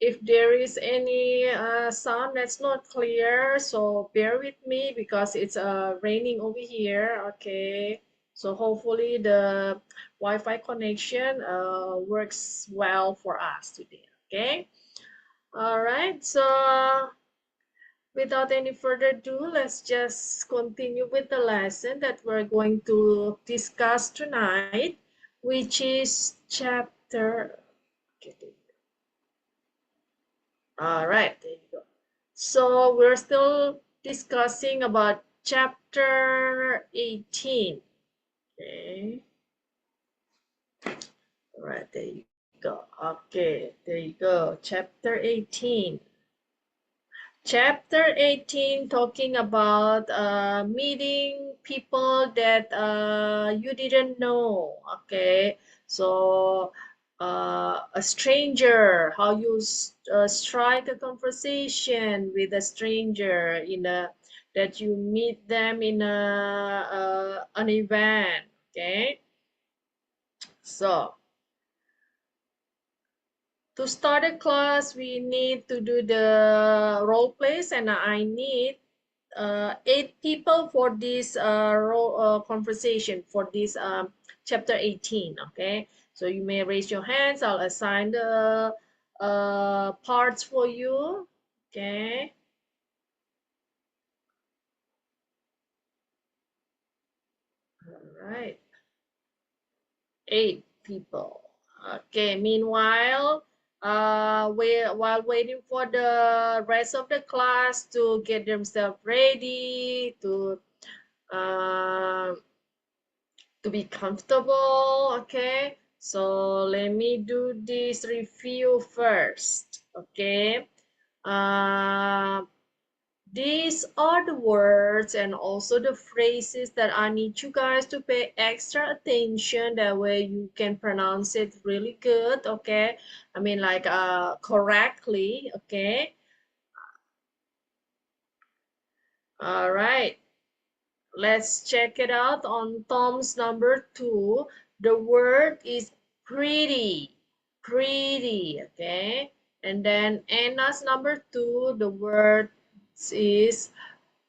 if there is any sound that's not clear, so bear with me because it's raining over here. Okay, so hopefully the Wi-Fi connection works well for us today. Okay, all right, so without any further ado, let's just continue with the lesson that we're going to discuss tonight, which is chapter. Okay, all right, there you go. So we're still discussing about chapter 18. Okay. All right, there you go. Okay, there you go. Chapter 18. Chapter 18 talking about meeting people that you didn't know. Okay, so a stranger, how you strike a conversation with a stranger in a that you meet them in an event. Okay, so to start a class, we need to do the role plays, and I need 8 people for this conversation for this chapter 18. Okay, so you may raise your hands. I'll assign the parts for you. Okay, all right, 8 people. Okay, meanwhile, while waiting for the rest of the class to get themselves ready uh, to be comfortable. Okay, so let me do this review first. Okay, uh, these are the words and also the phrases that I need you guys to pay extra attention. That way you can pronounce it really good. Okay, I mean like correctly. Okay, all right, let's check it out on Tom's number 2. The word is pretty, pretty, okay? And then Anna's number 2, the word is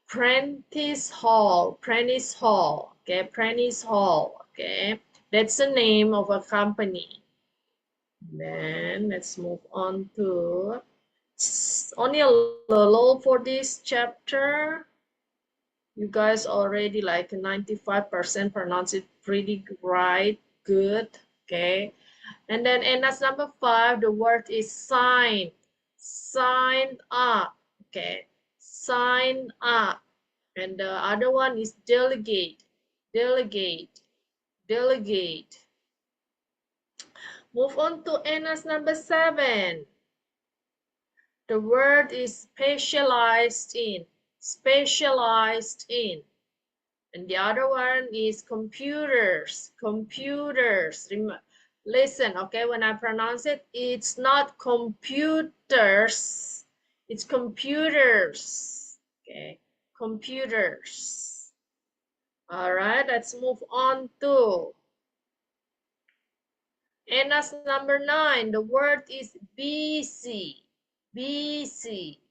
Prentice Hall, Prentice Hall, okay? Prentice Hall, okay? That's the name of a company. Then let's move on to only a little for this chapter. You guys already like 95% pronounce it pretty right, good, okay? And then in that's number 5, the word is sign, sign up, okay? Sign up. And the other one is delegate, delegate, delegate. Move on to Anna's number 7. The word is specialized in, specialized in. And the other one is computers, computers. Listen, okay, when I pronounce it, it's not computers, it's computers, okay, computers. All right, let's move on to, and as number 9, the word is busy, busy.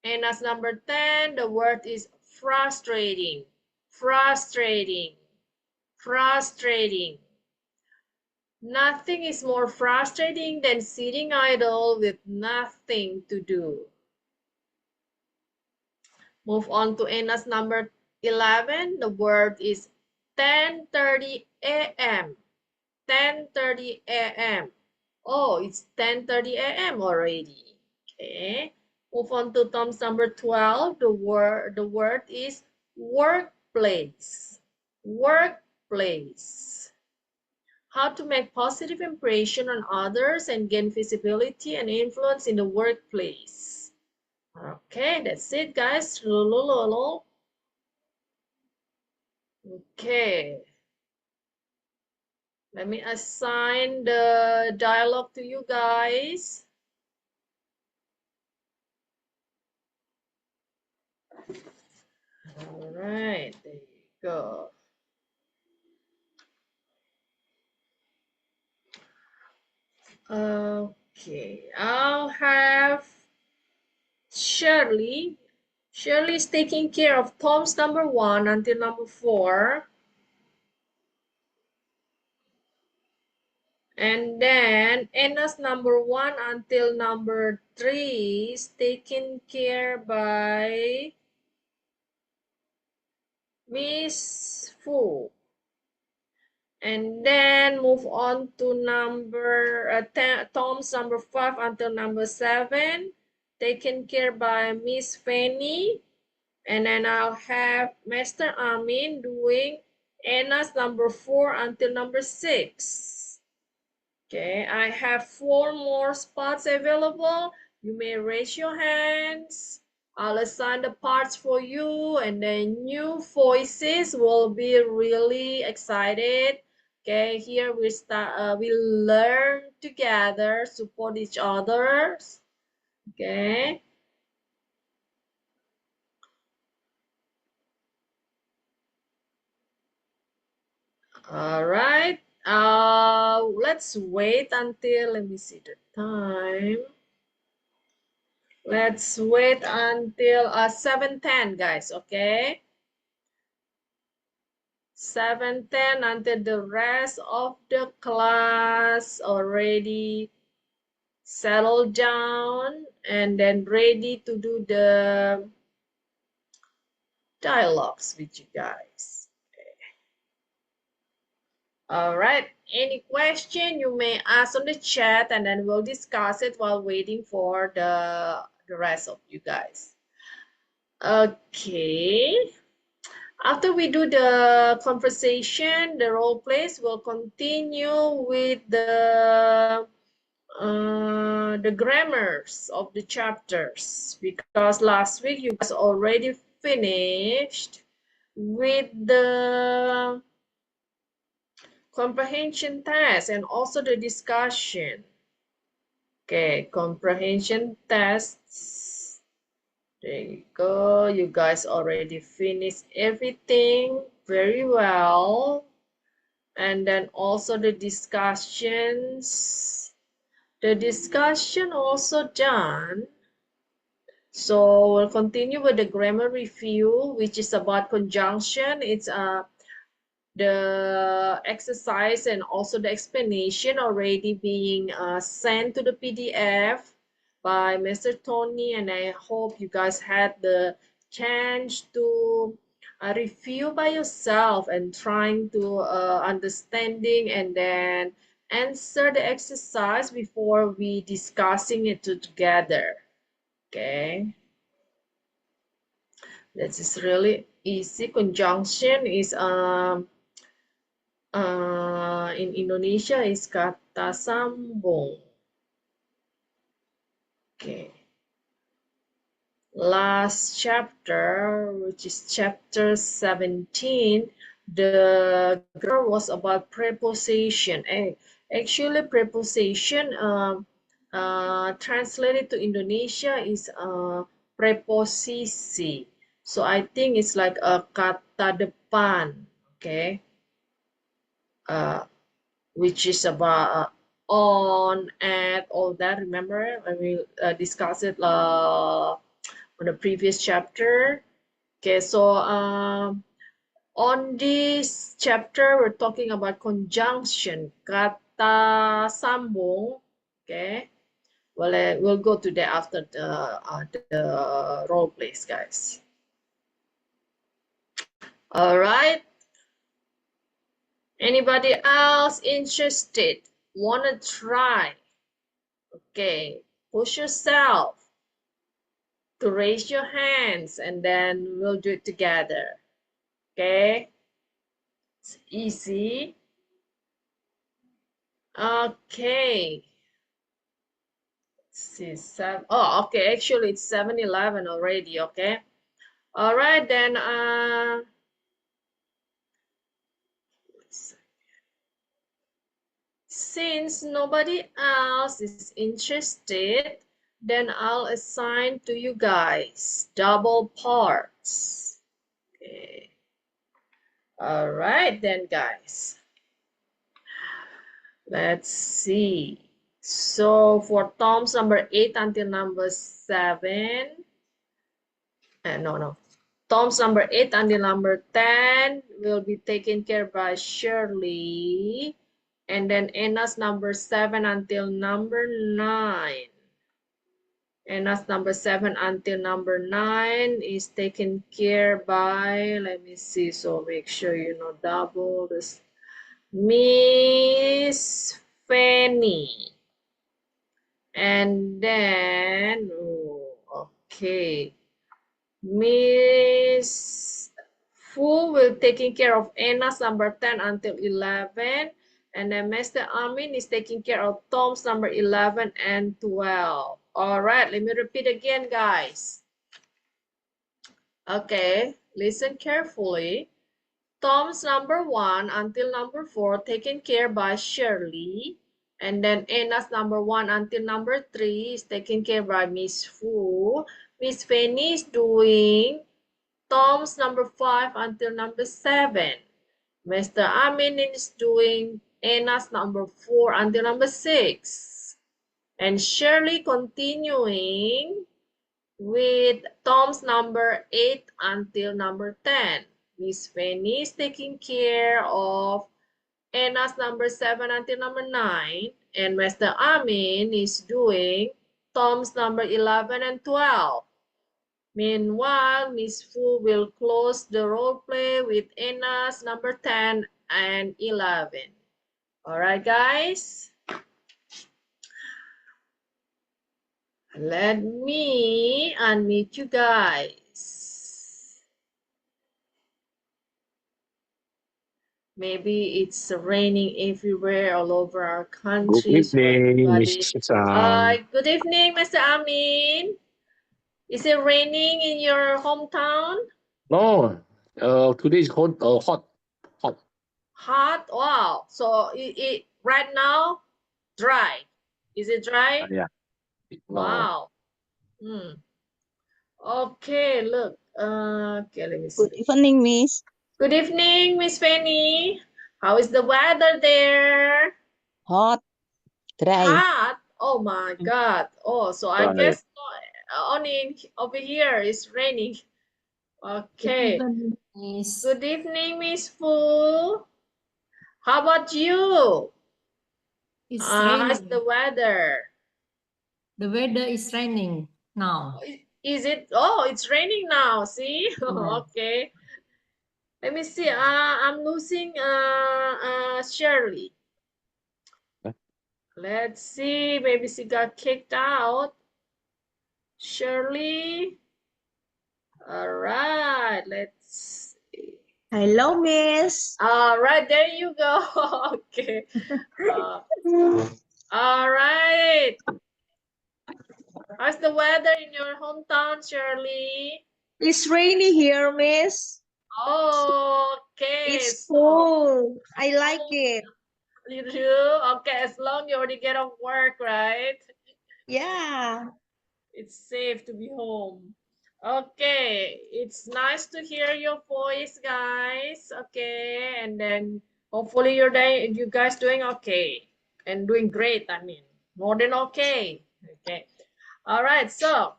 And as number 10, the word is frustrating, frustrating, frustrating. Nothing is more frustrating than sitting idle with nothing to do. Move on to Anna's number 11. The word is 10:30 a.m. 10:30 a.m. Oh, it's 10:30 a.m. already. Okay. Move on to Tom's number 12. The word is workplace. Workplace. How to make positive impression on others and gain visibility and influence in the workplace. Okay, that's it, guys. Okay. Let me assign the dialogue to you guys. All right, there you go. Okay, I'll have Shirley. Shirley is taking care of Tom's number 1 until number 4. And then Anna's number 1 until number 3 is taken care by Miss Fu. And then move on to Tom's number 5 until number 7, taken care by Miss Fanny. And then I'll have Master Amin doing Anna's number 4 until number 6. Okay, I have 4 more spots available. You may raise your hands. I'll assign the parts for you, and then new voices will be really excited. Okay, here we start. We learn together, support each other. Okay. All right. Let's wait until, let me see the time. Let's wait until 7:10, guys, okay? 7:10 until the rest of the class already settled down and then ready to do the dialogues with you guys. All right, any question you may ask on the chat and then we'll discuss it while waiting for the rest of you guys. Okay, after we do the conversation, the role plays, will continue with the grammars of the chapters, because last week you guys already finished with the comprehension test and also the discussion. Okay, comprehension tests. There you go. You guys already finished everything very well. And then also the discussions. The discussion also done. So we'll continue with the grammar review, which is about conjunction. It's the exercise and also the explanation already being sent to the PDF by Mr. Tony, and I hope you guys had the chance to review by yourself and trying to understanding and then answer the exercise before we discussing it together. Okay, this is really easy. Conjunction is in Indonesia is kata sambung. Okay. Last chapter, which is chapter 17, the grammar was about preposition. Actually, preposition translated to Indonesia is preposisi. So I think it's like a kata depan. Okay. Which is about on, at, all that. Remember when we discussed it on the previous chapter? Okay, so on this chapter, we're talking about conjunction, kata sambung. Okay, well, we'll go to that after the role plays, guys. All right. Anybody else interested? Wanna try? Okay, push yourself to raise your hands and then we'll do it together. Okay, it's easy. Okay. Let's see, oh, okay, actually it's 7:11 already, okay. All right, then, since nobody else is interested, then I'll assign to you guys double parts. Okay. All right, then, guys. Let's see. So for Tom's number 8 until number 7, no. Tom's number 8 until number 10 will be taken care by Shirley. And then Anna's number 7 until number 9. Anna's number 7 until number 9 is taken care by, let me see, so make sure you know double this, Miss Fanny. And then, okay, Miss Fu will taking care of Anna's number 10 until 11. And then Mr. Amin is taking care of Tom's number 11 and 12. All right, let me repeat again, guys. Okay, listen carefully. Tom's number 1 until number 4 taken care by Shirley. And then Anna's number 1 until number 3 is taken care by Miss Fu. Miss Fanny is doing Tom's number 5 until number 7. Mr. Amin is doing Anna's number 4 until number 6. And Shirley continuing with Tom's number 8 until number 10. Miss Fanny is taking care of Anna's number 7 until number 9. And Mr. Amin is doing Tom's number 11 and 12. Meanwhile, Miss Fu will close the role play with Anna's number 10 and 11. All right, guys. Let me unmute you guys. Maybe it's raining everywhere all over our country. Good evening, Miss Sang. Good evening, Mr. Amin. Is it raining in your hometown? No, today is hot. Hot? Wow. So it right now dry. Is it dry? Yeah. No. Wow. Okay, look. Okay, let me see. Good evening, Miss. Good evening, Miss Fanny. How is the weather there? Hot, dry. Hot? Oh my God. Oh, so I Right. guess only over here is raining. Okay. Good evening, Miss Fu. How about you? It's How's raining. the weather? The weather is raining now. Is it? Oh, it's raining now. See? Okay. Let me see. I'm losing Shirley. Let's see. Maybe she got kicked out. Shirley. All right. Let's see. Hello, Miss. All right. There you go. Okay. All right. How's the weather in your hometown, Shirley? It's rainy here, Miss. Okay. It's cool. I like it. You do? Okay, as long you already get off work, right? Yeah. It's safe to be home. Okay, it's nice to hear your voice, guys. Okay, and then hopefully you guys doing okay and doing great. I mean, more than okay. Okay. All right, so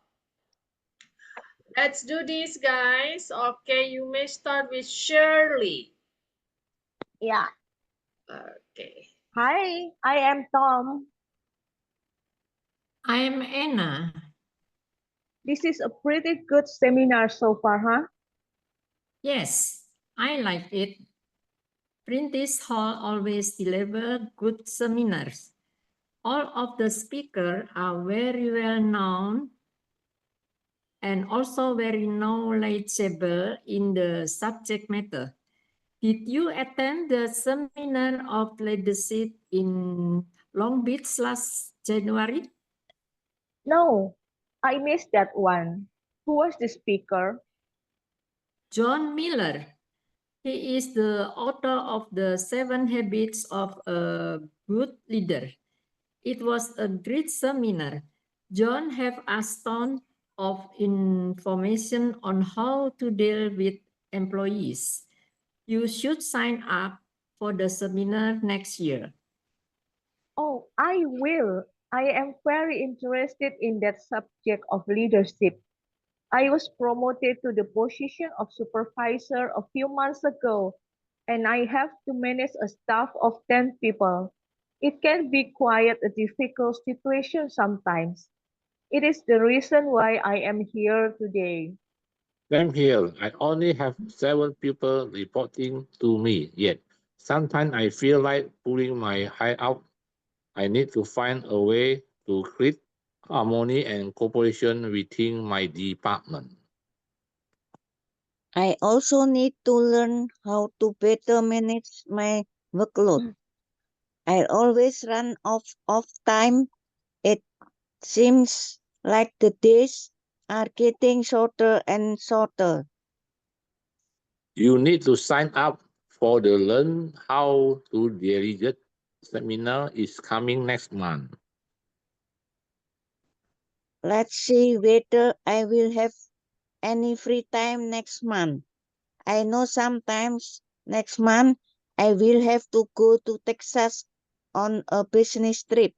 let's do this, guys. Okay, you may start with Shirley. Yeah. Okay. Hi, I am Tom. I am Anna. This is a pretty good seminar so far, huh? Yes, I like it. Prentice Hall always deliver good seminars. All of the speakers are very well known and also very knowledgeable in the subject matter. Did you attend the seminar of leadership in Long Beach last January? No, I missed that one. Who was the speaker? John Miller. He is the author of the 7 Habits of a Good Leader. It was a great seminar. John have a ton of information on how to deal with employees. You should sign up for the seminar next year. Oh, I will. I am very interested in that subject of leadership. I was promoted to the position of supervisor a few months ago, and I have to manage a staff of 10 people. It can be quite a difficult situation sometimes. It is the reason why I am here today. Same here. I only have 7 people reporting to me yet. Sometimes I feel like pulling my hair out. I need to find a way to create harmony and cooperation within my department. I also need to learn how to better manage my workload. I always run off of time. It seems like the days are getting shorter and shorter. You need to sign up for the Learn How to Delegate seminar is coming next month. Let's see whether I will have any free time next month. I know sometimes next month I will have to go to Texas on a business trip.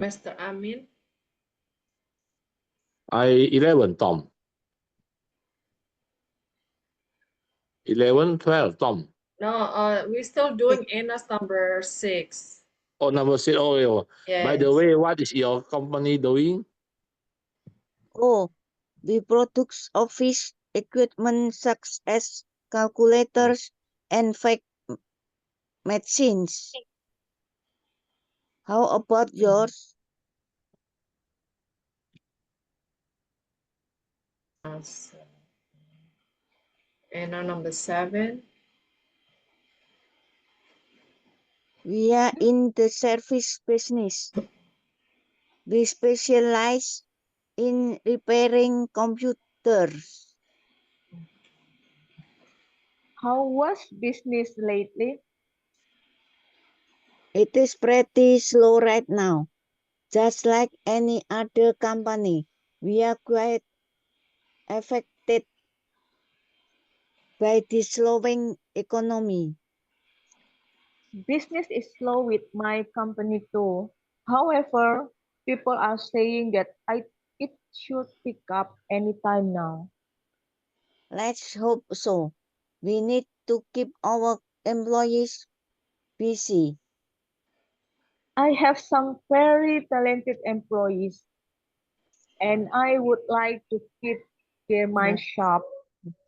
Mr. Amin? I 11, Tom. 11, 12, Tom. No, we're still doing Anna's number 6. Oh, number 6. Oh, Yes. by the way, what is your company doing? Oh, we produce office equipment such as calculators and fax machines. How about yours? Anna number 7. We are in the service business. We specialize in repairing computers. How was business lately? It is pretty slow right now. Just like any other company, we are quite affected by the slowing economy. Business is slow with my company too. However, people are saying that it should pick up anytime now. Let's hope so. We need to keep our employees busy. I have some very talented employees, and I would like to keep their minds sharp.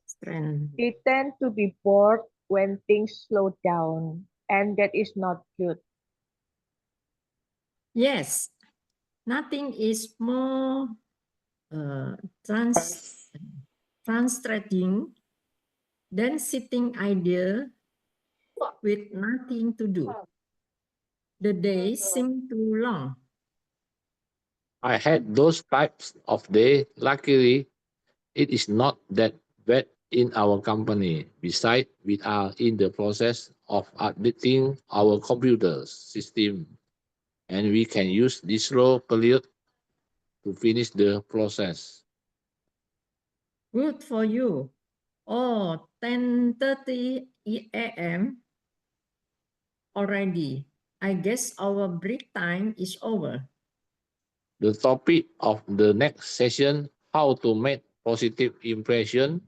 Strength. They tend to be bored when things slow down, and that is not good. Yes, nothing is more frustrating than sitting idle with nothing to do. The days seem too long. I had those types of day. Luckily, it is not that bad in our company. Besides, we are in the process of updating our computer system, and we can use this slow period to finish the process. Good for you. Oh, 10:30 a.m. already. I guess our break time is over. The topic of the next session, how to make positive impression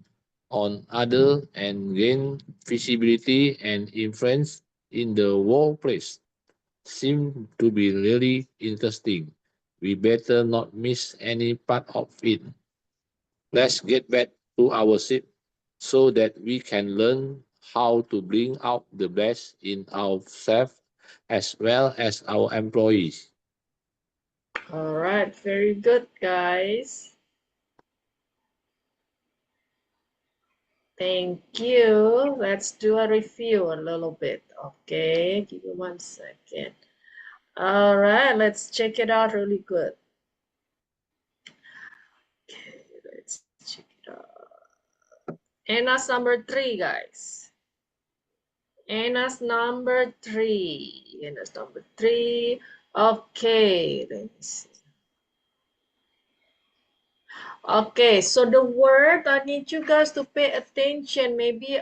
on others and gain visibility and influence in the workplace, seem to be really interesting. We better not miss any part of it. Let's get back to our seat so that we can learn how to bring out the best in ourselves as well as our employees. All right, very good, guys. Thank you. Let's do a review a little bit. Okay, give me 1 second. All right, let's check it out really good. Okay, let's check it out. Anna's number 3, guys. Anna's number 3. Anna's number 3. Okay, let me see. Okay, so the word, I need you guys to pay attention. Maybe,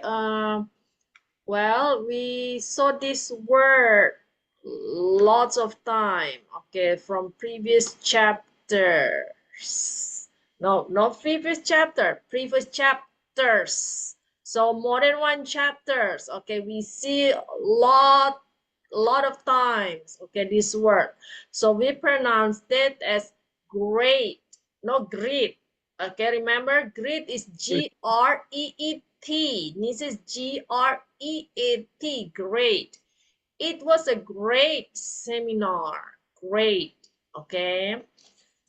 well, we saw this word lots of time, okay, from previous chapters. No, not previous chapter, previous chapters. So more than one chapters, okay, we see a lot of times, okay, this word. So we pronounced it as great, not great. Okay, remember, greet is G-R-E-E-T. This is G-R-E-E-T, great. It was a great seminar. Great. Okay.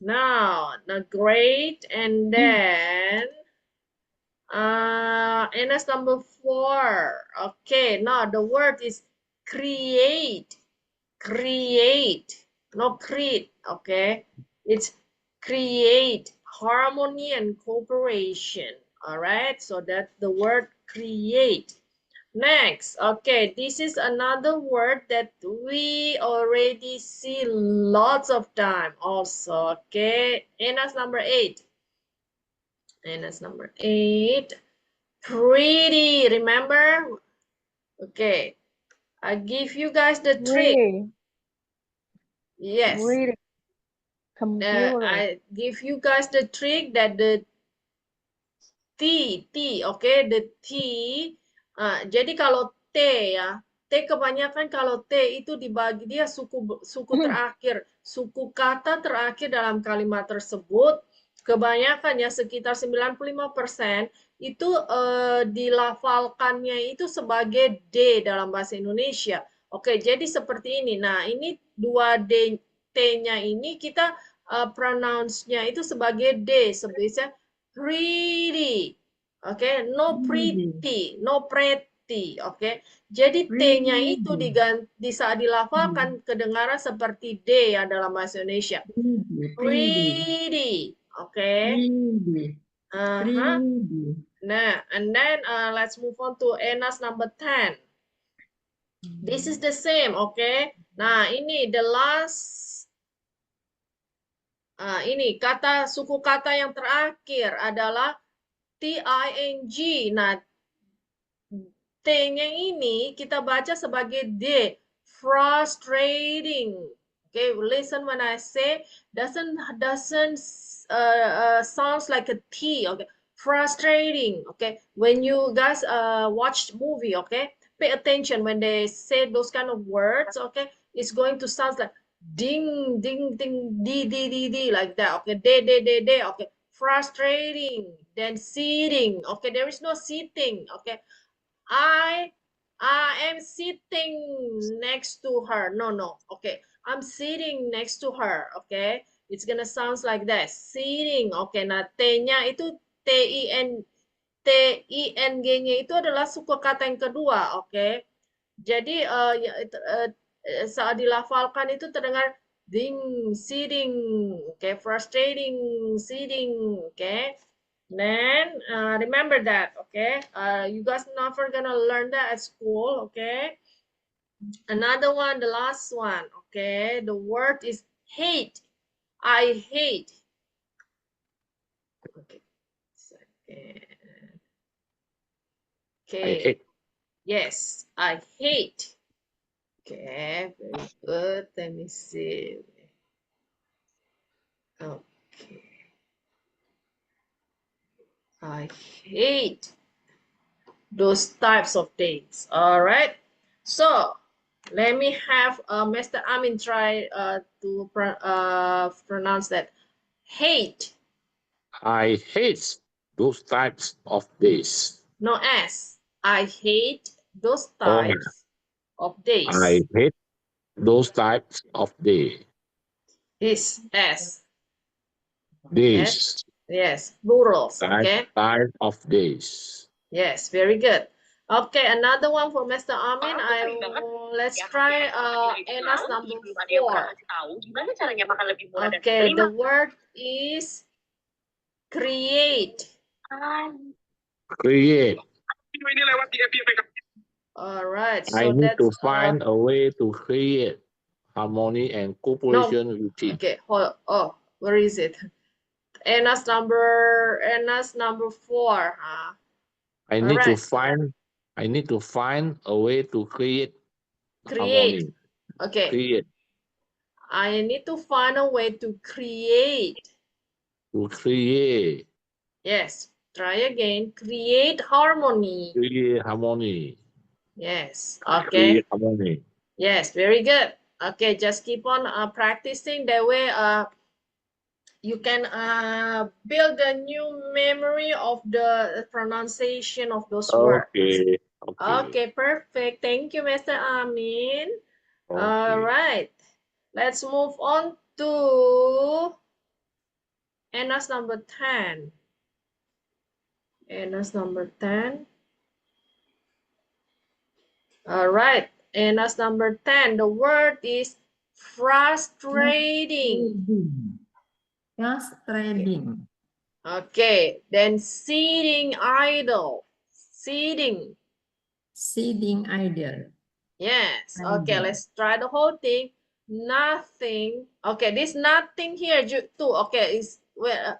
Now, the great, and then, and that's number 4. Okay, now the word is create. Create, not create, okay? It's create, harmony and cooperation, all right? So that's the word create. Next, okay, this is another word that we already see lots of time also, okay? And that's number 8. And that's number 8. Pretty, remember? Okay, I give you guys the trick. Really, Yes. really. Computer. I give you guys the trick that the T, okay, the T. Jadi kalau T ya, T kebanyakan kalau T itu dibagi dia suku terakhir, suku kata terakhir dalam kalimat tersebut. Kebanyakan ya sekitar 95% itu dilafalkannya itu sebagai D dalam bahasa Indonesia. Oke, jadi seperti ini. Nah, ini 2D T-nya ini kita pronounce-nya itu sebagai D, sebesar pretty. Oke, no pretty, no pretty. Oke, jadi T-nya itu di saat dilafalkan kedengaran seperti D ya dalam bahasa Indonesia. Pretty. Oke. Nah, and then let's move on to Enas number 10. This is the same, okay? Nah, ini the last. Ini suku kata yang terakhir adalah ting. Nah, T-nya ini kita baca sebagai D. Frustrating. Okay, listen when I say doesn't sounds like a T. Okay, frustrating. Okay, when you guys watch movie, okay, pay attention when they say those kind of words. Okay, it's going to sound like ding ding ding d like that. Okay, d. Okay, frustrating. Then sitting. Okay, there is no sitting. Okay. I am sitting next to her. No. Okay. I'm sitting next to her. Okay. It's gonna sound like that. Sitting. Okay. Nah, T-nya itu T-I-N-G-nya itu adalah suku kata yang kedua. Oke. Jadi saat dilafalkan itu terdengar ding, sitting. Okay. Frustrating, sitting. Okay. Then remember that, okay? You guys never gonna learn that at school, okay? Another one, the last one, okay? The word is hate. I hate. Okay. Second. Okay. I hate. Yes, I hate. Okay, very good. Let me see. Okay. I hate those types of things. All right. So let me have Mr. Amin try to pronounce that. Hate. I hate those types of days. No S. I hate those Oh, types of days. I hate those types of days. This S. Days. Yes. Plurals. Okay. Type of days. Yes. Very good. Okay, another one for Mr. Amin. Let's try Enas number 4. Okay, the word is create. Create. All right. So I need that's to find a way to create harmony and cooperation with it. Okay. Oh, where is it? Anna's number 4. I need to Alright. find a way to create Create. harmony. Okay. Create. I need to find a way to create. To create. Yes. Try again. Create harmony. Create harmony. Yes. Create Okay. harmony. Yes. Very good. Okay. Just keep on practicing. That way, you can build a new memory of the pronunciation of those words. Okay. Okay. Okay, perfect. Thank you, Mr. Amin. All Okay. right. Let's move on to Anna's number 10. Anna's number 10. All right. Anna's number 10. The word is frustrating. Frustrating. Okay. Then sitting idle. Sitting. Sitting idle. Yes. Okay, Idle. let's try the whole thing. Nothing. Okay, this nothing here too. Okay, is well,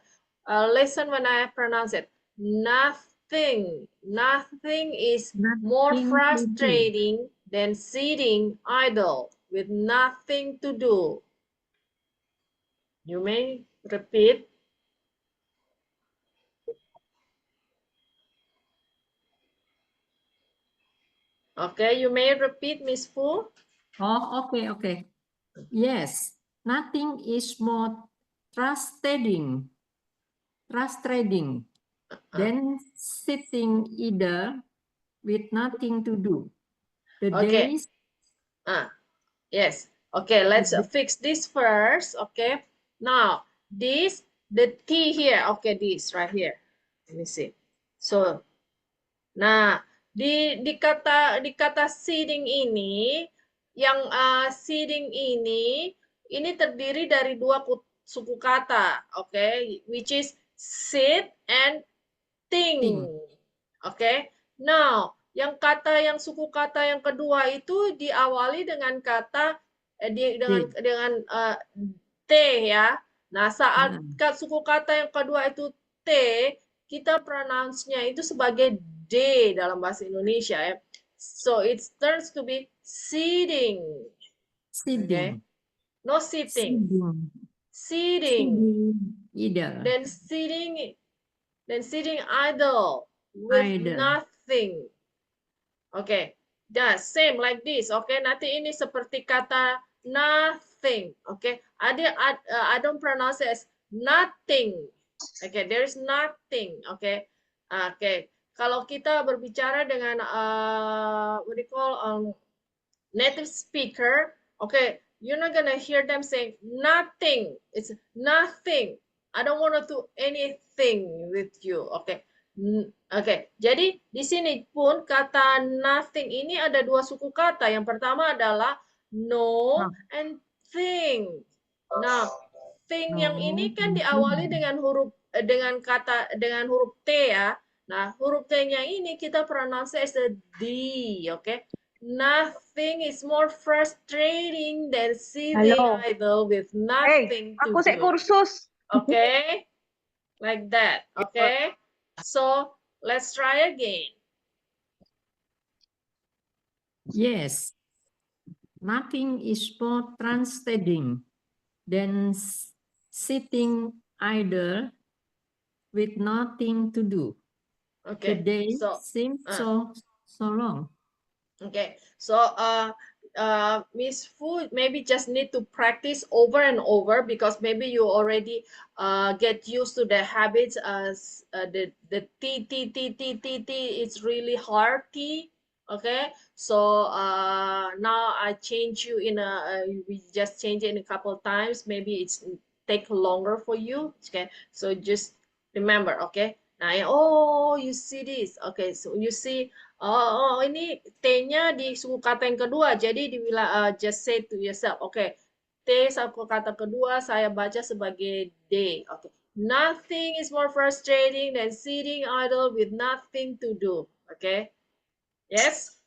listen when I pronounce it. Nothing. Nothing is more Nothing to do. frustrating than sitting idle with nothing to do. You may repeat. Okay, you may repeat, Miss Fu. Oh, okay. Yes, nothing is more frustrating than sitting idle with nothing to do. The Okay. days. Yes. Okay, let's fix this first. Okay. Now, the T here. Okay, this right here. Let me see. So, nah, di kata seeding ini, yang seeding ini terdiri dari dua suku kata. Okay, which is sit and ting. Okay. Now, yang suku kata yang kedua itu diawali dengan kata dengan T ya. Nah, saat suku kata yang kedua itu T, kita pronounce-nya itu sebagai D dalam bahasa Indonesia ya. So it turns to be sitting. Okay. No sitting. Sitting. Then sitting idle with nothing. Okay. Same like this. Okay. Nanti ini seperti kata nothing. Okay. I don't pronounce it as nothing. Okay. There's nothing. Okay. Okay. Kalau kita berbicara dengan what do you call native speaker, okay, you're not gonna hear them saying nothing. It's nothing. I don't want to do anything with you. Okay. Oke, jadi di sini pun kata nothing ini ada dua suku kata. Yang pertama adalah no and thing. Nah, thing yang ini kan diawali dengan huruf T ya. Nah, huruf T-nya ini kita pronounce as a D, oke? Nothing is more frustrating than sitting idle with nothing to do. Aku sek kursus. Okay? Like that, okay? So, let's try again. Yes, nothing is more frustrating than sitting idle with nothing to do. Okay. The day seems so long. Okay. So, Miss Fu maybe just need to practice over and over because maybe you already get used to the habits as the T. It's really hard T. Okay. So now I change you in we just change it in a couple of times. Maybe it's take longer for you. Okay. So just remember. Okay. Now, you see this. Okay. So you see. Oh, ini T-nya di suku kata yang kedua. Jadi just say to yourself, okay, T suku kata kedua saya baca sebagai D. Okay. Nothing is more frustrating than sitting idle with nothing to do. Okay. Yes?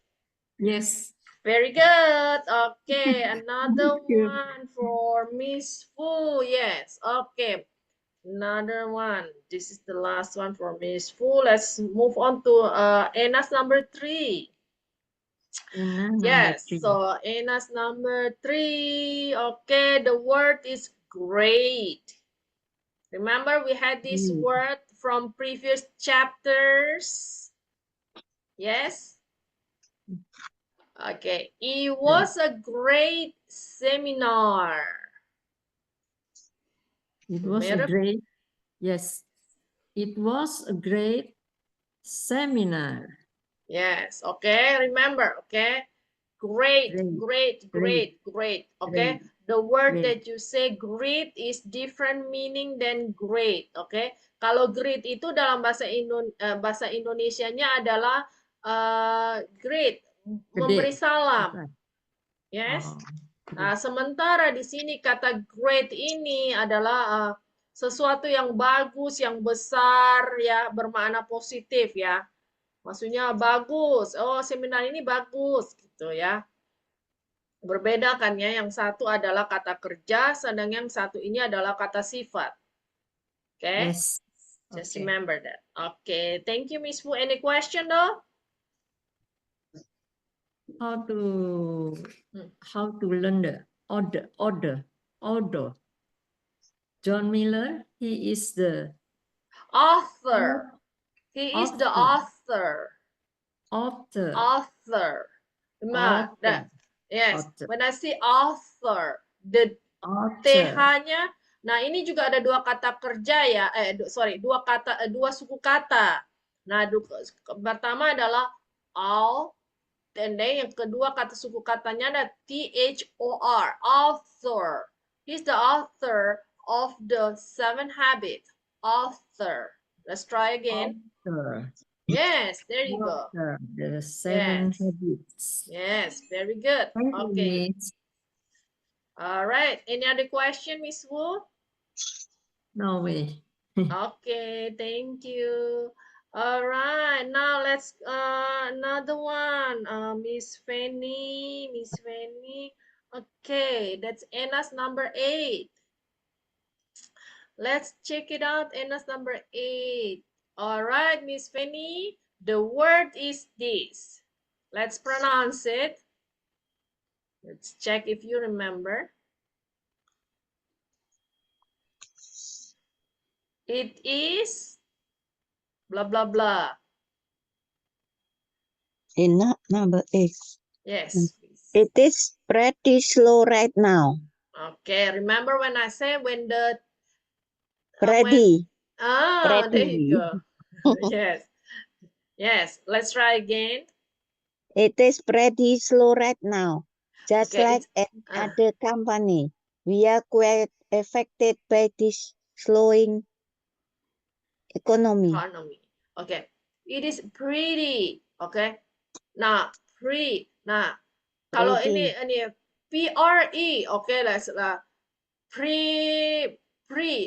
Yes. Very good. Okay, another one for Miss Fu. Yes. Okay. Another one. This is the last one for Miss Fu. Let's move on to Anna's number 3. Anna number Yes, 3. so Anna's number 3. Okay, the word is great. Remember we had this Great. word from previous chapters? Yes? Okay, it was a great seminar. It was a Remember? great, yes, it was a great seminar. Yes, okay, remember, okay? Great, Great, great, great, okay? great, The word great. that you say great is different meaning than great, okay? Kalau great itu dalam bahasa Indonesianya adalah great, memberi Gede. salam. Besar. Yes. Oh, Nah, sementara di sini kata great ini adalah sesuatu yang bagus, yang besar, ya, bermakna positif, ya. Maksudnya bagus. Oh, seminar ini bagus, gitu ya. Berbeda kan ya, yang satu adalah kata kerja, sedangkan yang satu ini adalah kata sifat. Oke? yes. Just Okay. remember that. Okay, thank you, Miss Fu. Any question though? How to Hmm. learn the order. John Miller, he is the Author. He is the author. author. Nah, Author. yes, Author. when I say author, the Author. TH-nya, nah ini juga ada dua kata kerja ya, dua suku kata. Nah, pertama adalah all, dan yang kedua kata suku katanya ada THOR, author. He's the author of the 7 habits. Author. Let's try again. Author. Yes, there you go. Author. The 7 Yes. habits. Yes, very good. Thank you, Okay. Miss. All right. Any other question, Miss Wu? No way. Okay, thank you. All right, now let's another one. Miss Fanny, Miss Fanny. Okay, that's Anna's number 8. Let's check it out. Anna's number 8. All right, Miss Fanny. The word is this. Let's pronounce it. Let's check if you remember. It is blah blah blah. In number 8. Yes, please. It is pretty slow right now. Okay, remember when I say when the Pretty. there you go. Yes. Yes, let's try again. It is pretty slow right now. Just Okay, like other company, we are quite affected by this slowing economy. Okay, it is pretty. Okay, nah, pretty. Nah, kalau ini PRE. Okay, let's pre.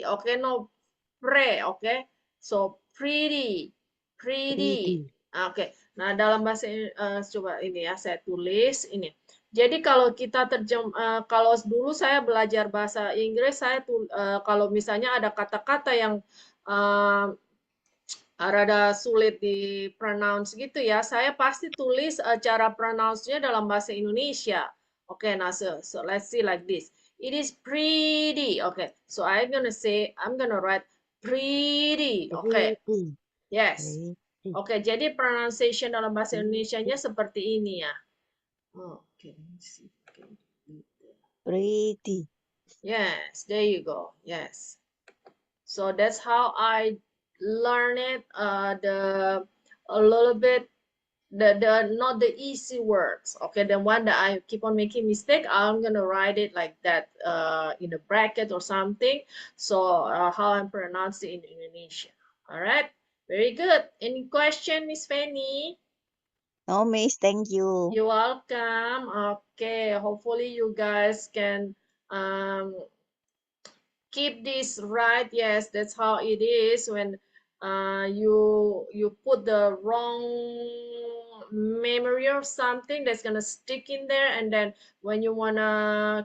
Okay, no pre. Okay, so pretty. Oke, nah dalam bahasa coba ini ya saya tulis ini. Jadi kalau kita kalau dulu saya belajar bahasa Inggris, kalau misalnya ada kata-kata yang rada sulit di pronounce gitu ya, saya pasti tulis cara pronounce-nya dalam bahasa Indonesia. Oke, nah so let's see like this. It is pretty. Okay, so I'm gonna write pretty. Okay. Yes. Oke, jadi pronunciation dalam bahasa Indonesianya seperti ini ya. Oke, Pretty. Yes, there you go. Yes. So that's how I learn it. A little bit the not the easy words. Okay, the one that I keep on making mistake, I'm gonna write it like that in a bracket or something. So how I'm pronouncing in Indonesia. All right. Very good. Any question, Miss Fanny? No, miss, thank you. You're welcome. Okay, hopefully you guys can keep this right. Yes, that's how it is when you put the wrong memory or something that's gonna stick in there, and then when you wanna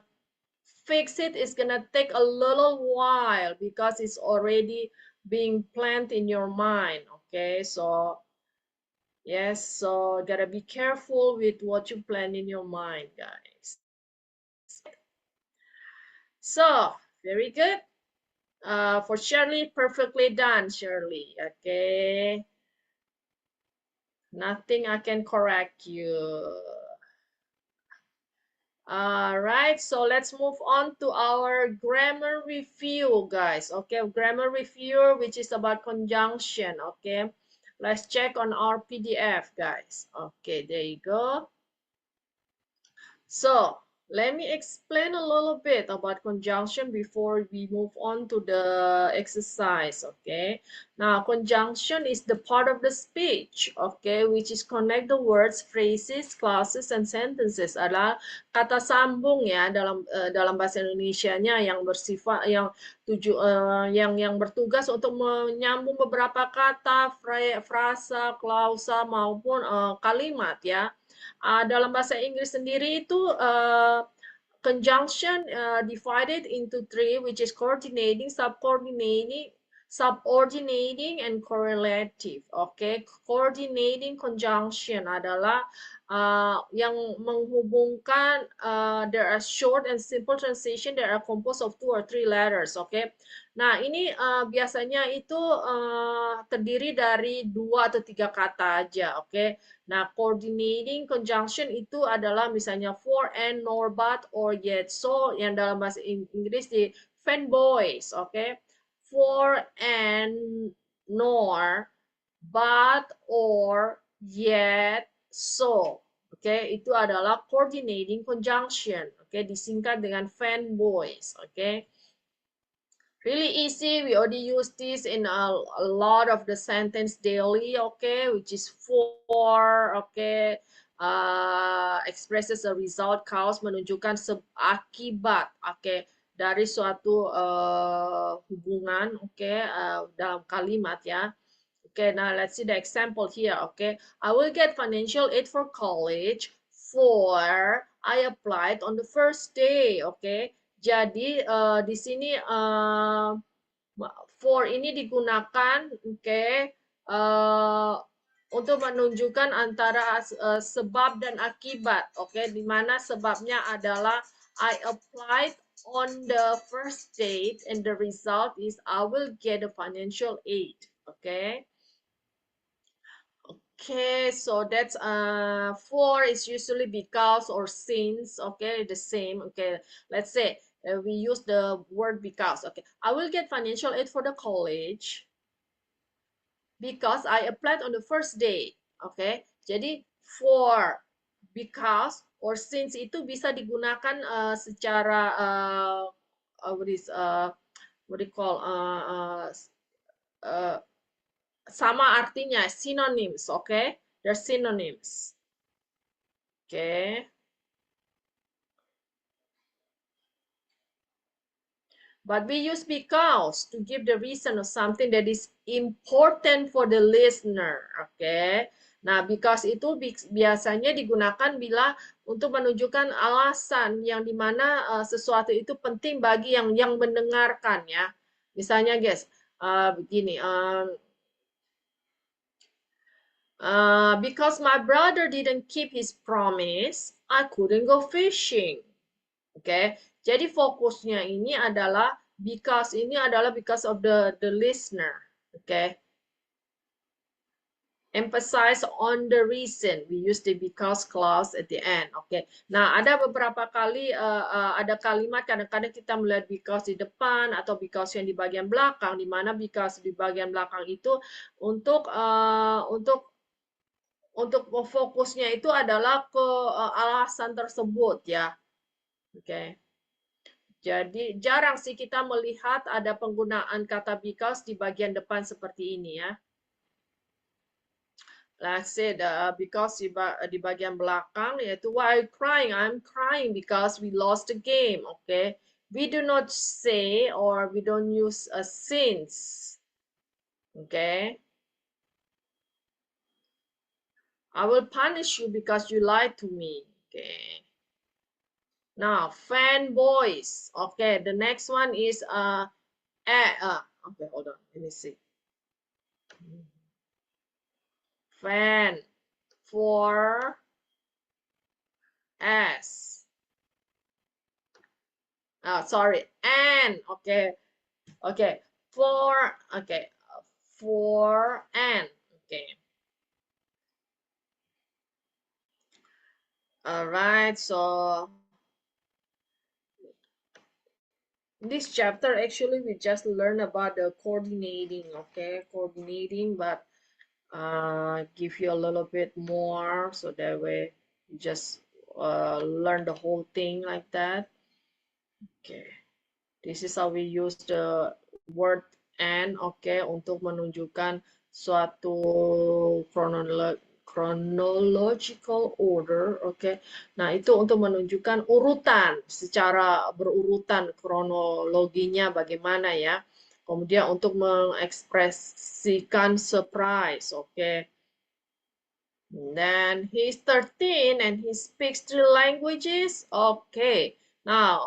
fix it is gonna take a little while because it's already being planned in your mind. Okay, so yes, so gotta be careful with what you plan in your mind, guys. So very good. For Shirley, perfectly done, Shirley. Okay. Nothing I can correct you. All right, so let's move on to our grammar review, guys. Okay, grammar review, which is about conjunction. Okay, let's check on our PDF, guys. Okay, there you go. So let me explain a little bit about conjunction before we move on to the exercise. Okay, now conjunction is the part of the speech, okay, which is connect the words, phrases, clauses, and sentences. Adalah kata sambung ya dalam bahasa Indonesianya yang bersifat yang bertugas untuk menyambung beberapa kata, frasa, klausa maupun kalimat ya. Dalam bahasa Inggris sendiri itu conjunction divided into three, which is coordinating, subordinating, and correlative. Okay, coordinating conjunction adalah yang menghubungkan. There are short and simple transition that are composed of 2 or 3 letters. Okay, nah ini biasanya itu terdiri dari 2 atau 3 kata aja. Okay. Nah, coordinating conjunction itu adalah misalnya for, and, nor, but, or, yet. So, yang dalam bahasa Inggris di fanboys, oke? Okay? For, and, nor, but, or, yet, so. Oke, okay? Itu adalah coordinating conjunction. Oke, okay? Disingkat dengan fanboys, oke? Okay? Really easy. We already use this in a lot of the sentence daily, okay, which is for, okay, expresses a result, cause, menunjukkan akibat, okay, dari suatu hubungan, okay, dalam kalimat ya. Okay, now let's see the example here, okay. I will get financial aid for college for I applied on the first day, okay. Jadi di sini for ini digunakan, okay, untuk menunjukkan antara sebab dan akibat, okay, di mana sebabnya adalah I applied on the first date and the result is I will get a financial aid, okay. Okay, so that's for is usually because or since, okay, the same. Okay, let's say we use the word because. Okay, I will get financial aid for the college because I applied on the first day. Okay, jadi for, because, or since itu bisa digunakan secara what do you call sama artinya, synonyms, okay? They're synonyms. Okay. But we use because to give the reason of something that is important for the listener, okay? Nah, because itu biasanya digunakan bila untuk menunjukkan alasan yang dimana sesuatu itu penting bagi yang mendengarkan ya. Misalnya guys, begini, because my brother didn't keep his promise, I couldn't go fishing. Oke, okay? Jadi fokusnya ini adalah because of the listener. Oke. Okay? Emphasize on the reason. We use the because clause at the end. Oke. Okay? Nah, ada beberapa kali ada kalimat kadang-kadang kita melihat because di depan atau because yang di bagian belakang, di mana because di bagian belakang itu untuk fokusnya itu adalah ke alasan tersebut ya. Oke. Okay. Jadi jarang sih kita melihat ada penggunaan kata because di bagian depan seperti ini ya. Let's say because di bagian belakang yaitu why crying? I'm crying because we lost the game. Okay. We do not say or we don't use a since. Okay. I will punish you because you lied to me. Okay. Now, fanboys. Okay, the next one is okay, hold on. Let me see. Fan for S. Sorry, and okay, okay, for okay, for and okay. All right, so this chapter actually we just learn about the coordinating, okay, coordinating, but give you a little bit more so that way you just learn the whole thing like that. Okay, this is how we use the word and, okay, untuk menunjukkan suatu chronological order, okay. Nah, itu untuk menunjukkan urutan secara berurutan kronologinya bagaimana ya. Kemudian untuk mengekspresikan surprise, okay. Then he's 13 and he speaks 3 languages. Okay. Now,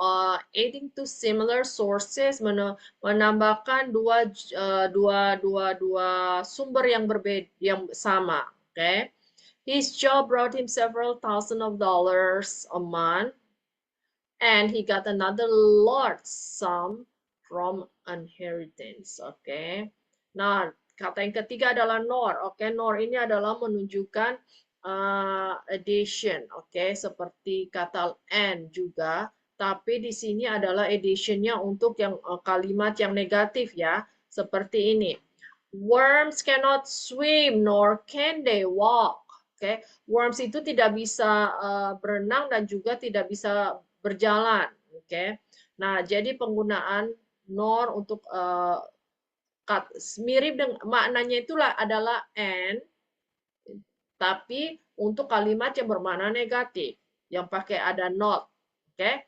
adding to similar sources menambahkan dua sumber yang berbeda yang sama. Okay. His job brought him several thousand of dollars a month, and he got another large sum from inheritance. Okay. Nah, kata yang ketiga adalah nor. Oke, nor ini adalah menunjukkan addition. Oke, seperti kata and juga. Tapi di sini adalah additionnya untuk yang kalimat yang negatif ya. Seperti ini. Worms cannot swim nor can they walk. Oke, worms itu tidak bisa berenang dan juga tidak bisa berjalan. Oke. Nah, jadi penggunaan nor untuk mirip dengan maknanya itulah adalah and, tapi untuk kalimat yang bermakna negatif yang pakai ada not. Okay.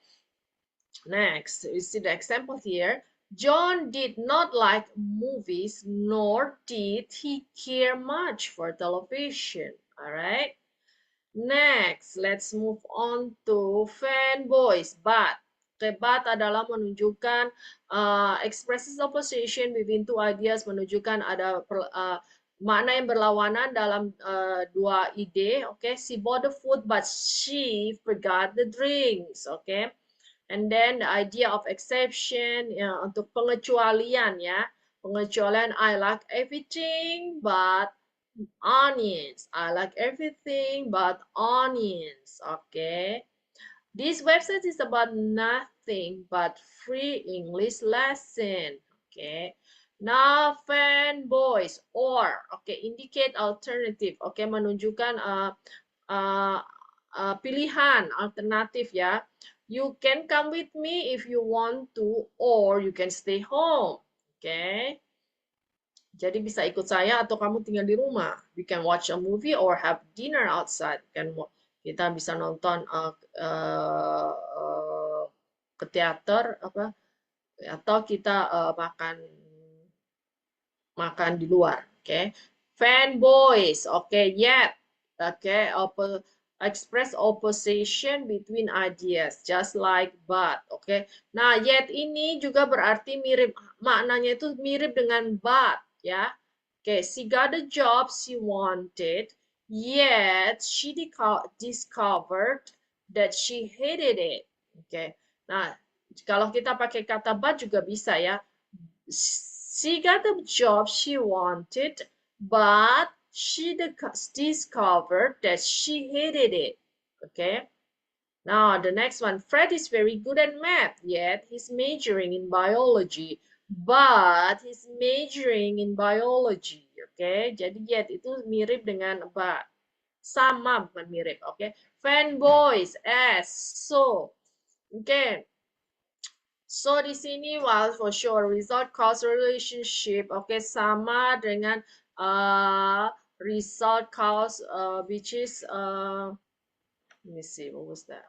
Next, you see the example here. John did not like movies, nor did he care much for television. All right. Next, let's move on to fanboys. But but adalah menunjukkan expresses opposition between two ideas, menunjukkan ada makna yang berlawanan dalam dua ide. Okay, she bought the food but she forgot the drinks. Okay, and then the idea of exception ya, untuk pengecualian ya. Pengecualian, I like everything but onions. I like everything but onions. Okay. This website is about nothing but free English lesson. Okay. Now fanboys or okay, indicate alternative. Okay, menunjukkan pilihan alternatif ya. You can come with me if you want to, or you can stay home. Okay. Jadi bisa ikut saya atau kamu tinggal di rumah. We can watch a movie or have dinner outside. Kita bisa nonton ke teater apa atau kita makan di luar. Okay. Fanboys. Okay, yet. Okay, express opposition between ideas, just like but. Okay. Nah, yet ini juga berarti mirip, maknanya itu mirip dengan but. Ya, okay, she got the job she wanted, yet she discovered that she hated it. Okay, nah kalau kita pakai kata but juga bisa ya. She got the job she wanted, but she discovered that she hated it. Okay. Now the next one, Fred is very good at math, yet he's majoring in biology. But he's majoring in biology. Okay, jadi yet itu mirip dengan but. Sama bukan mirip. Okay. Fanboys, S, so. Okay. So di sini while for sure result cause relationship. Okay, sama dengan result cause which is let me see what was that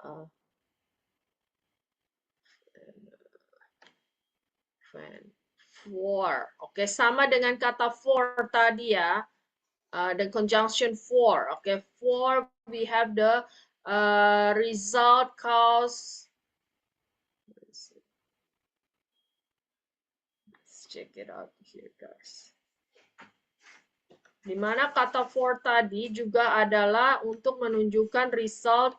for. Oke, sama dengan kata for tadi ya. The conjunction for. Okay, for we have the result cause check it out here, guys. Dimana kata for tadi juga adalah untuk menunjukkan result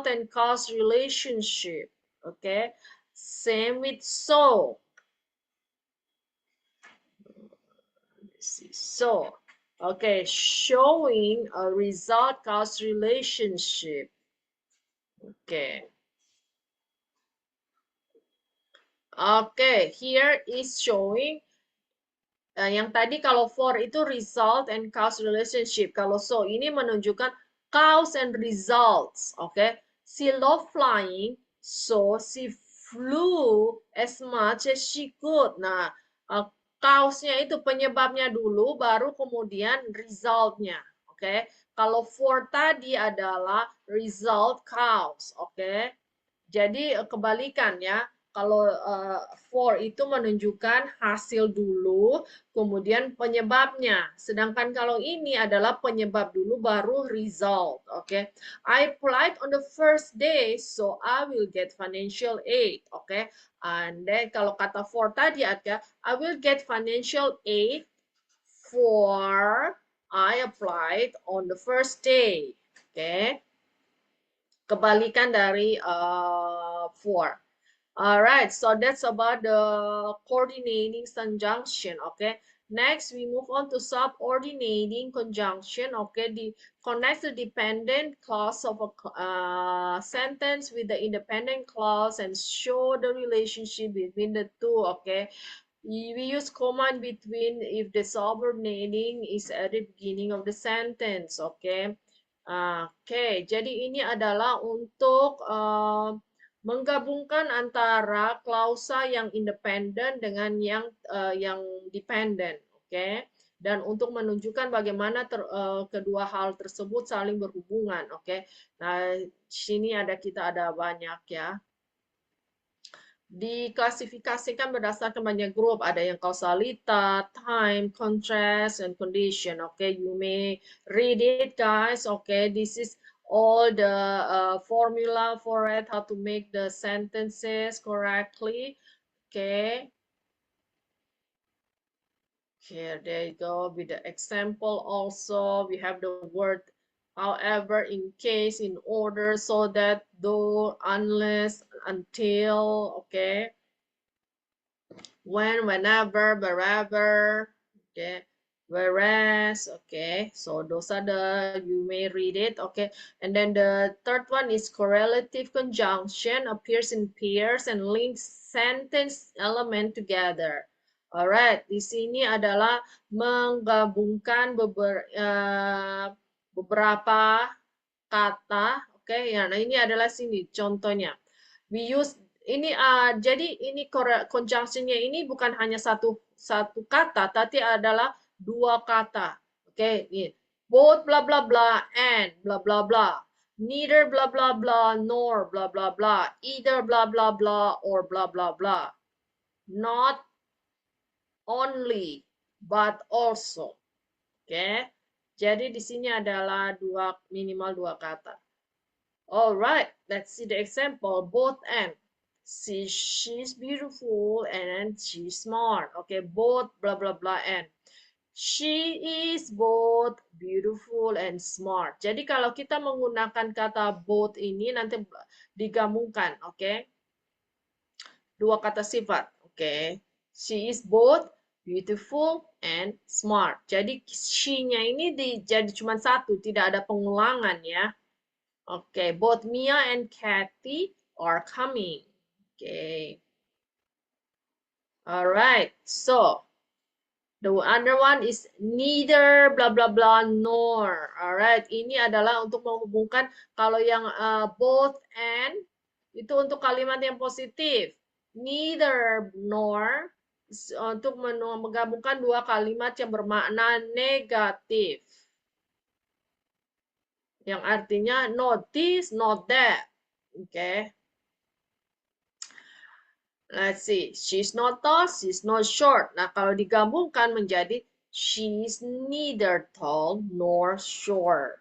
and cause relationship. Okay, same with so. Let's see. So, okay, showing a result cause relationship. Okay. Okay, here is showing yang tadi kalau for itu result and cause relationship. Kalau so ini menunjukkan cause and results. Okay. She loved flying, so she flew as much as she could. Nah, cause-nya itu penyebabnya dulu, baru kemudian result-nya. Oke. Kalau for tadi adalah result cause. Oke. Jadi kebalikan ya. Kalau for itu menunjukkan hasil dulu, kemudian penyebabnya. Sedangkan kalau ini adalah penyebab dulu, baru result. Oke, I applied on the first day, so I will get financial aid. Oke, and then kalau kata for tadi ada, I will get financial aid for I applied on the first day. Oke, kebalikan dari for. Alright, so that's about the coordinating conjunction. Okay, next we move on to subordinating conjunction. Okay, connect the dependent clause of a sentence with the independent clause and show the relationship between the two. Okay, we use comma in between if the subordinating is at the beginning of the sentence. Okay. Oke, jadi ini adalah untuk menggabungkan antara klausa yang independen dengan yang dependen, oke? Dan untuk menunjukkan bagaimana kedua hal tersebut saling berhubungan, oke? Nah, sini kita ada banyak ya. Diklasifikasikan berdasarkan banyak grup, ada yang kausalita, time, contrast, and condition. Okay, you may read it, guys. Okay, this is all the formula for it, how to make the sentences correctly. Okay. Here, there you go. With the example also, we have the word however, in case, in order, so that, though, unless, until, okay. When, whenever, wherever, okay. Whereas, okay, so those are you may read it, okay. And then the third one is correlative conjunction, appears in pairs and links sentence element together. Alright, di sini adalah menggabungkan beberapa kata, okay. Ya, nah ini adalah sini contohnya. We use ini jadi ini conjunctionnya ini bukan hanya satu kata, tapi adalah dua kata. Oke, ini both blah blah blah and blah blah blah, neither blah blah blah nor blah blah blah, either blah blah blah or blah blah blah, not only but also. Oke, jadi di sini adalah minimal dua kata. Alright, let's see the example. Both and. She's beautiful and she's smart. Okay, both blah blah blah and. She is both beautiful and smart. Jadi kalau kita menggunakan kata both ini nanti digabungkan, oke? Okay? Dua kata sifat, oke? Okay? She is both beautiful and smart. Jadi she-nya ini jadi cuma satu, tidak ada pengulangan ya. Okay, both Mia and Kathy are coming. Okay. All right. So the other one is neither blah blah blah nor. All right. Ini adalah untuk menghubungkan kalau yang both and itu untuk kalimat yang positif. Neither nor untuk menggabungkan dua kalimat yang bermakna negatif. Yang artinya not this, not that. Okay. Let's see. She's not tall, she's not short. Nah, kalau digabungkan menjadi she's neither tall nor short.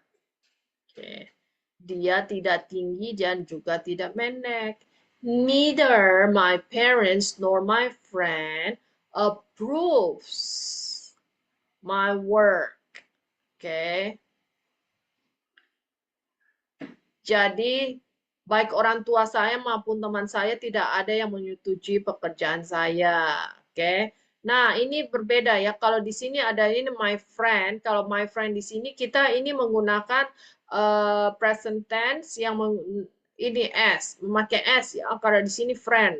Okay. Dia tidak tinggi dan juga tidak pendek. Neither my parents nor my friend approves my work. Oke. Jadi baik orang tua saya maupun teman saya tidak ada yang menyetujui pekerjaan saya. Oke. Nah, ini berbeda ya. Kalau di sini ada ini my friend. Kalau my friend di sini kita ini menggunakan present tense yang ini s, memakai s ya. Karena di sini friend.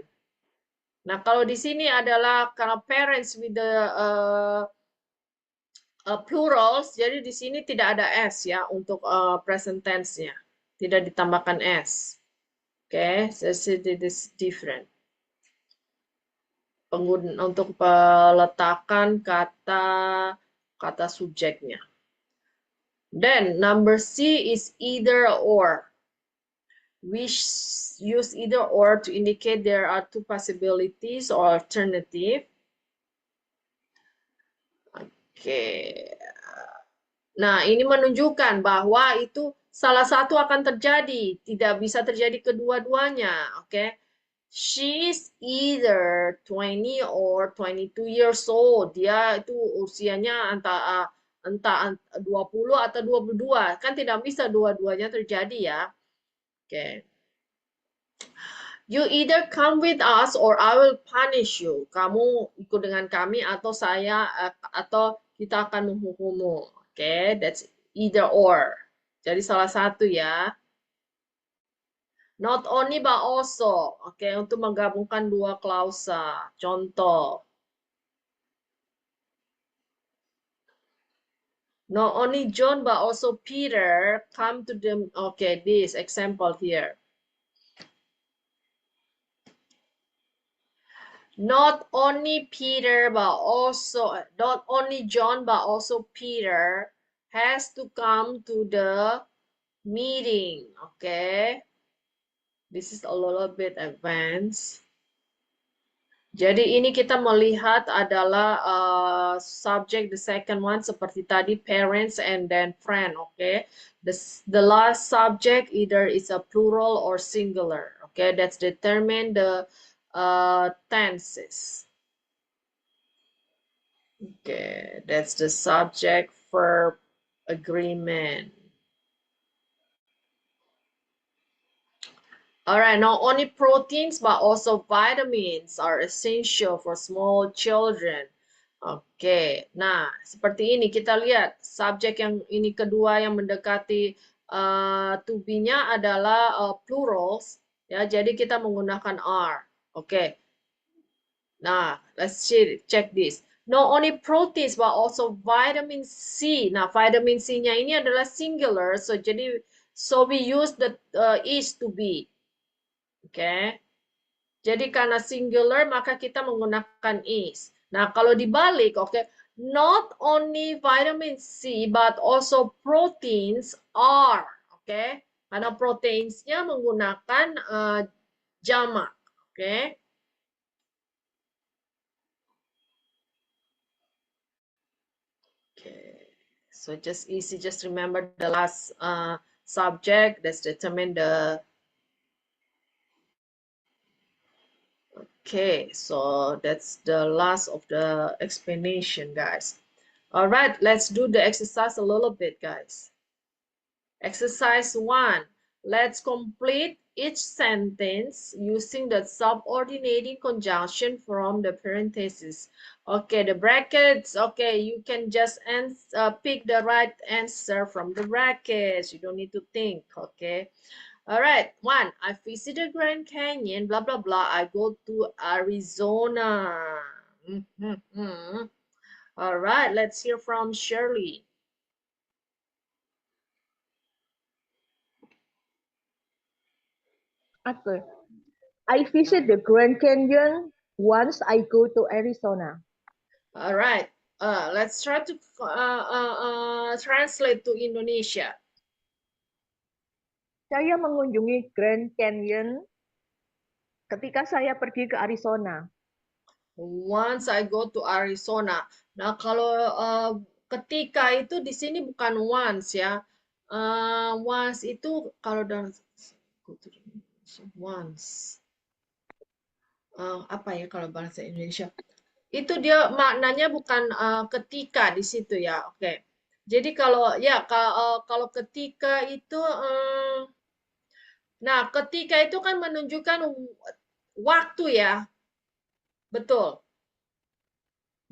Nah, kalau di sini adalah karena parents with the plurals, jadi di sini tidak ada s ya untuk present tense-nya. Tidak ditambahkan s. Oke, so it is different. Untuk peletakan kata subjeknya. Then number C is either or. We use either or to indicate there are two possibilities or alternative. Oke. Nah, ini menunjukkan bahwa itu salah satu akan terjadi, tidak bisa terjadi kedua-duanya, oke? She's either 20 or 22 years old. Dia itu usianya entah 20 atau 22. Kan tidak bisa dua-duanya terjadi ya. Oke. You either come with us or I will punish you. Kamu ikut dengan kami atau atau kita akan menghukummu. Oke, that's either or. Jadi salah satu ya. Not only but also. Oke, untuk menggabungkan dua klausa. Contoh. Not only John but also Peter come to them. Okay, this example here. Not only John but also Peter has to come to the meeting. Okay, this is a little bit advanced. Jadi ini kita melihat adalah subject, the second one seperti tadi parents and then friend. Okay, the last subject either is a plural or singular. Okay, that's determine the tenses. Okay, that's the subject verb agreement. All right, not only proteins but also vitamins are essential for small children. Oke, nah seperti ini kita lihat subjek yang ini kedua yang mendekati to be-nya adalah plurals ya. Jadi kita menggunakan are. Oke. Nah, let's check this. Not only proteins but also vitamin C. Nah, vitamin C-nya ini adalah singular, so we use the is to be. Oke. Jadi karena singular maka kita menggunakan is. Nah, kalau dibalik, oke, not only vitamin C but also proteins are, oke. Karena proteinsnya menggunakan jamak, oke. So just easy, just remember the last subject that's determine the. Okay, so that's the last of the explanation, guys. All right, let's do the exercise a little bit, guys. Exercise 1. Let's complete each sentence using the subordinating conjunction from the parentheses. Okay, the brackets. Okay, you can just pick the right answer from the brackets. You don't need to think, okay? All right, 1. I visited Grand Canyon, blah, blah, blah. I go to Arizona. All right, let's hear from Shirley. Okay. I visit the Grand Canyon once I go to Arizona. All right, let's try to translate to Indonesia. Saya mengunjungi Grand Canyon ketika saya pergi ke Arizona. Once I go to Arizona. Nah, kalau ketika itu di sini bukan once ya. Once itu kalau dalam once. Apa ya kalau bahasa Indonesia? Itu dia maknanya bukan ketika di situ ya. Oke. Jadi kalau ya kalau ketika itu nah, ketika itu kan menunjukkan waktu ya. Betul.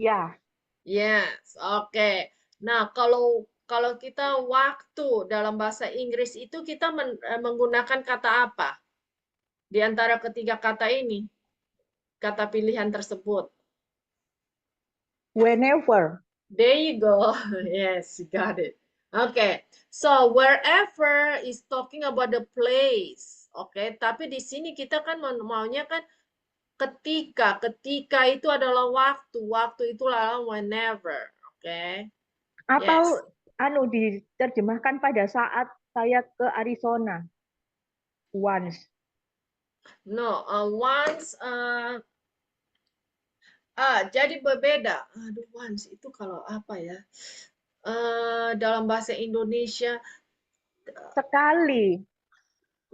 Ya, Yes, oke. Nah, kalau kita waktu dalam bahasa Inggris itu kita menggunakan kata apa? Di antara ketiga kata ini, kata pilihan tersebut. whenever. There you go. Yes, you got it. Okay. So wherever is talking about the place. Oke, tapi di sini kita kan maunya kan ketika. Ketika itu adalah waktu. Waktu itu adalah whenever. Oke. Atau Yes. diterjemahkan pada saat saya ke Arizona. Once. No, once jadi berbeda. Aduh, once itu kalau apa ya? Dalam bahasa Indonesia, Sekali.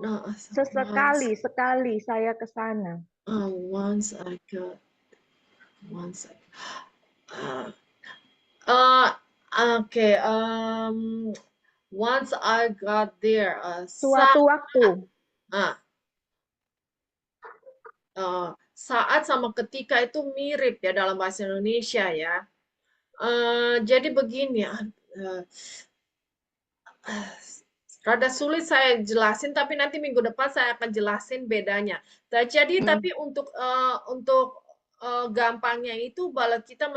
no, Sesekali, sekali saya ke sana. once I got, once I, okay, once I got there, Suatu waktu. Saat sama ketika itu mirip ya dalam bahasa Indonesia ya. Jadi begini, rada sulit saya jelasin, tapi nanti minggu depan saya akan jelasin bedanya. Jadi tapi untuk gampangnya itu kalau kita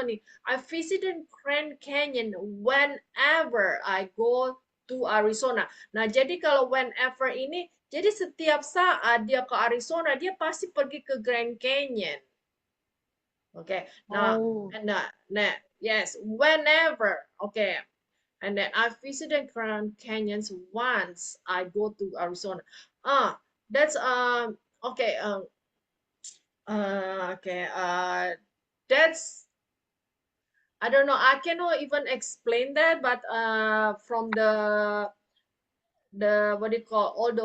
I visited Grand Canyon whenever I go to Arizona. Nah, jadi kalau whenever ini, jadi setiap saat dia ke Arizona, dia pasti pergi ke Grand Canyon. Oke, nah, Oh. nah, yes, whenever, oke. And then I visited Grand Canyons once I go to Arizona. That's okay. Okay. That's I don't know. I cannot even explain that, but from the what do you call all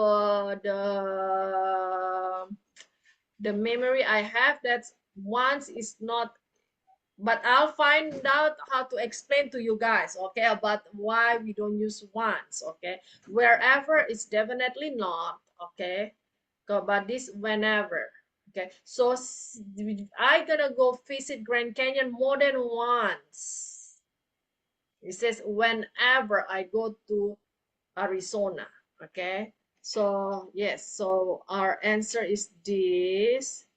the memory I have, that once is not. But I'll find out how to explain to you guys, okay, about why we don't use once, okay? Wherever is definitely not, okay? But this whenever, okay? So I gonna go visit Grand Canyon more than once. It says whenever I go to Arizona, okay? So yes, so our answer is this.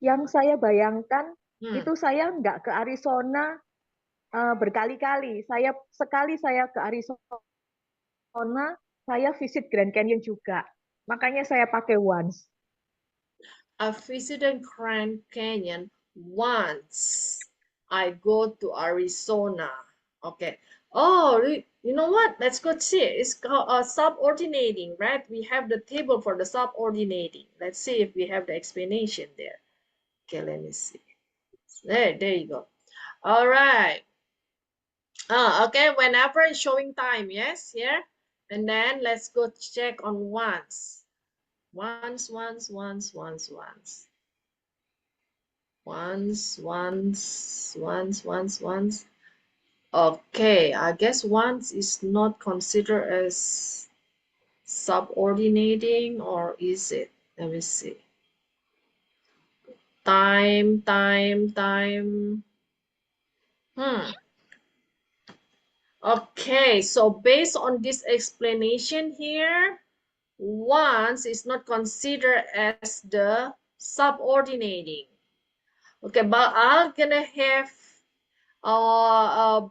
Yang saya bayangkan itu saya nggak ke Arizona berkali-kali. Sekali saya ke Arizona, saya visit Grand Canyon juga. Makanya saya pakai once. I visited Grand Canyon once. I go to Arizona. Okay. Oh, you know what? Let's go see. It's called subordinating, right? We have the table for the subordinating. Let's see if we have the explanation there. Okay, let me see. There you go. All right. Okay, whenever it's showing time, yes, here. And then let's go check on once. Once. Once. Okay, I guess once is not considered as subordinating, or is it? Let me see. Time. Okay, so based on this explanation here, once is not considered as the subordinating. Okay, but I'm gonna have a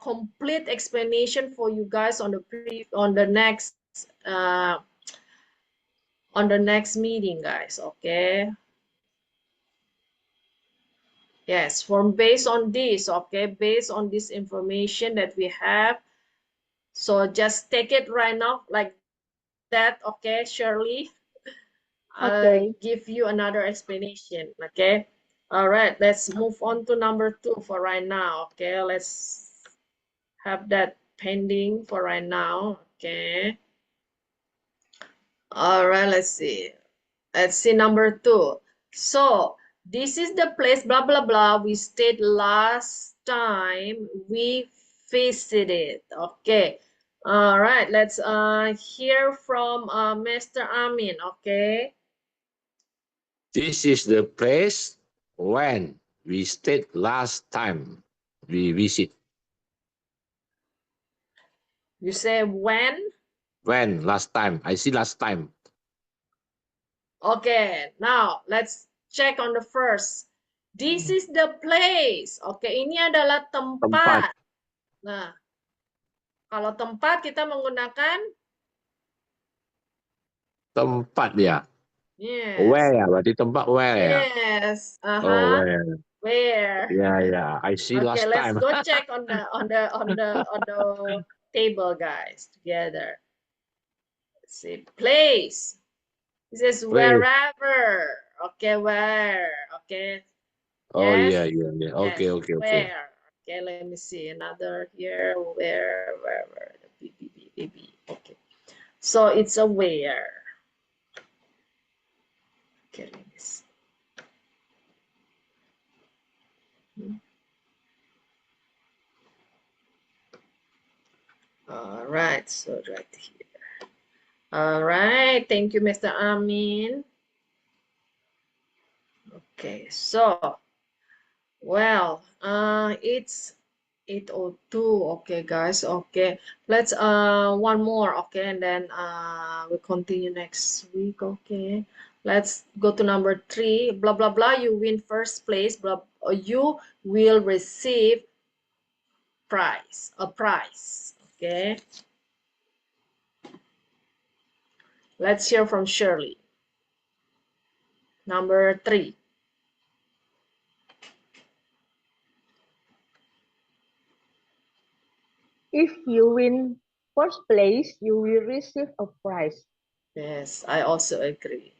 complete explanation for you guys on the next meeting, guys. Okay. Yes, based on this, okay, based on this information that we have. So just take it right now like that, okay, Shirley. I'll give you another explanation, okay? All right, let's move on to number 2 for right now, okay? Let's have that pending for right now, okay? All right, let's see. Let's see number 2. So this is the place, blah, blah, blah. We stayed last time we visited. Okay. All right. Let's hear from Mr. Amin. Okay. This is the place when we stayed last time we visit. You say when? When last time? I see last time. Okay, now let's check on the first. This is the place. Oke, ini adalah tempat. Tempat. Nah, kalau tempat kita menggunakan Tempat ya. yes. Where ya? Berarti tempat where ya? Yes. Oh, where? Where? Yeah. I see Okay, last let's time. go check on the table, guys, together. Let's see. Place. This is Place. wherever. Okay, where? Okay. Oh, Yes. yeah. Okay. Where? Okay, let me see another here. Where? The B. Okay. So it's a where. Okay, let me see. All right, so right here. All right, thank you, Mr. Amin. Okay, so well, it's 8:02. Okay, guys. Okay, let's one more. Okay, and then we'll continue next week. Okay, let's go to number 3. Blah blah blah. You win first place. Blah. You will receive a prize. Okay. Let's hear from Shirley. Number 3. If you win first place, you will receive a prize. Yes, I also agree.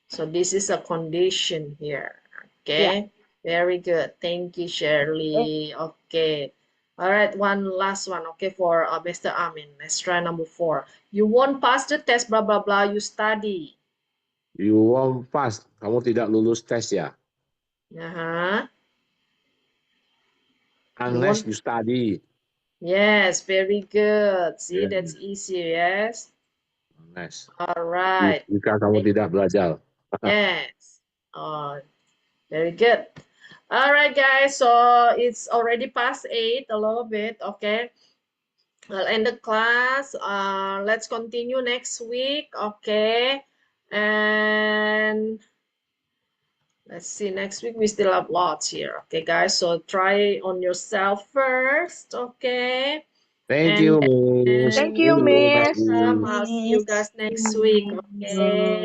So this is a condition here. Okay. Very good. Thank you, Shirley. Okay. All right, one last one. Okay, for Mr. Amin. Let's try number 4. You won't pass the test, blah, blah, blah. You study. You won't pass. Kamu tidak lulus tes ya? Unless you study. Yes, very good. See, Yeah. that's easy, yes? Unless. All right. Jika kamu tidak belajar. Yes. Very good. All right, guys. So it's already past 8 a little bit. Okay. I'll end the class. Let's continue next week. Okay. And let's see, next week we still have lots here. Okay, guys. So try on yourself first. Okay. Thank you, Miss. Thank you, Miss. I'll see you guys next week. Okay.